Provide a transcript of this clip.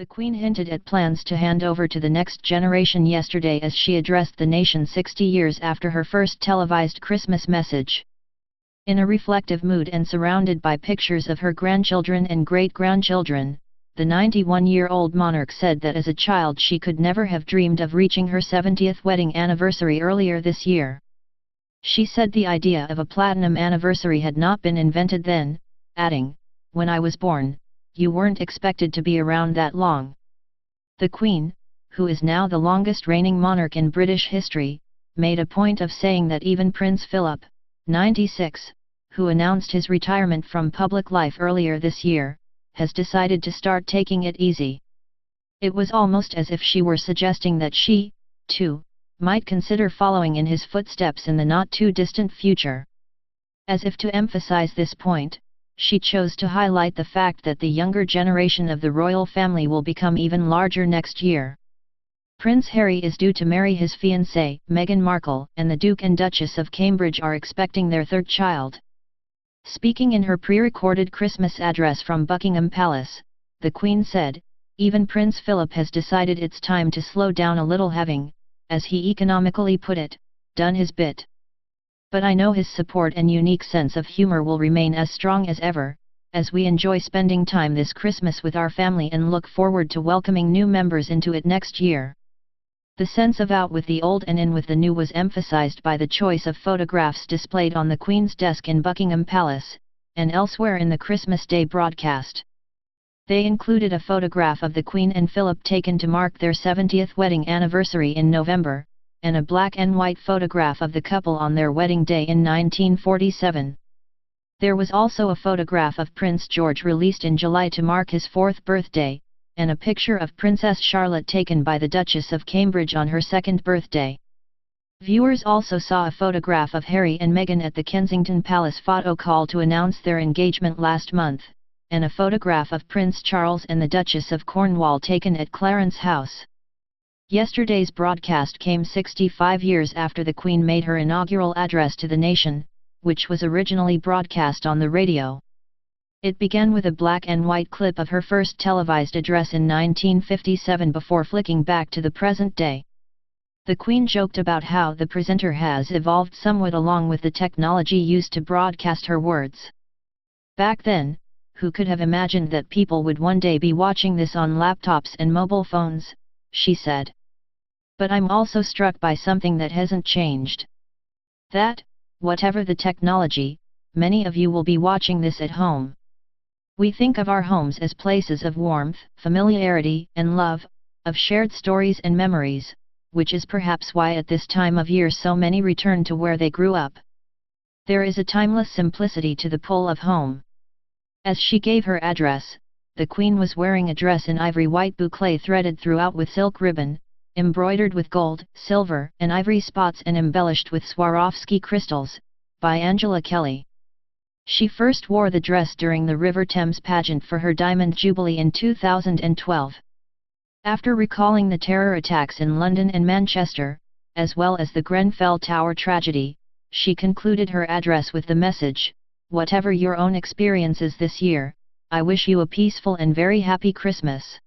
The Queen hinted at plans to hand over to the next generation yesterday as she addressed the nation 60 years after her first televised Christmas message. In a reflective mood and surrounded by pictures of her grandchildren and great-grandchildren, the 91-year-old monarch said that as a child she could never have dreamed of reaching her 70th wedding anniversary earlier this year. She said the idea of a platinum anniversary had not been invented then, adding, "When I was born, you weren't expected to be around that long." The Queen, who is now the longest reigning monarch in British history, made a point of saying that even Prince Philip, 96, who announced his retirement from public life earlier this year, has decided to start taking it easy. It was almost as if she were suggesting that she, too, might consider following in his footsteps in the not-too-distant future. As if to emphasize this point, she chose to highlight the fact that the younger generation of the royal family will become even larger next year. Prince Harry is due to marry his fiancée, Meghan Markle, and the Duke and Duchess of Cambridge are expecting their third child. Speaking in her pre-recorded Christmas address from Buckingham Palace, the Queen said, "Even Prince Philip has decided it's time to slow down a little, having, as he economically put it, done his bit. But I know his support and unique sense of humor will remain as strong as ever, as we enjoy spending time this Christmas with our family and look forward to welcoming new members into it next year." The sense of out with the old and in with the new was emphasized by the choice of photographs displayed on the Queen's desk in Buckingham Palace, and elsewhere in the Christmas Day broadcast. They included a photograph of the Queen and Philip taken to mark their 70th wedding anniversary in November, and a black and white photograph of the couple on their wedding day in 1947. There was also a photograph of Prince George released in July to mark his 4th birthday, and a picture of Princess Charlotte taken by the Duchess of Cambridge on her 2nd birthday. Viewers also saw a photograph of Harry and Meghan at the Kensington Palace photo call to announce their engagement last month, and a photograph of Prince Charles and the Duchess of Cornwall taken at Clarence House. Yesterday's broadcast came 65 years after the Queen made her inaugural address to the nation, which was originally broadcast on the radio. It began with a black and white clip of her first televised address in 1957 before flicking back to the present day. The Queen joked about how the presenter has evolved somewhat along with the technology used to broadcast her words. "Back then, who could have imagined that people would one day be watching this on laptops and mobile phones," she said. "But I'm also struck by something that hasn't changed. That, whatever the technology, many of you will be watching this at home. We think of our homes as places of warmth, familiarity, and love, of shared stories and memories, which is perhaps why at this time of year so many return to where they grew up. There is a timeless simplicity to the pull of home." As she gave her address, the Queen was wearing a dress in ivory white boucle threaded throughout with silk ribbon, embroidered with gold, silver, and ivory spots and embellished with Swarovski crystals, by Angela Kelly. She first wore the dress during the River Thames pageant for her Diamond Jubilee in 2012. After recalling the terror attacks in London and Manchester, as well as the Grenfell Tower tragedy, she concluded her address with the message, "Whatever your own experiences this year, I wish you a peaceful and very happy Christmas."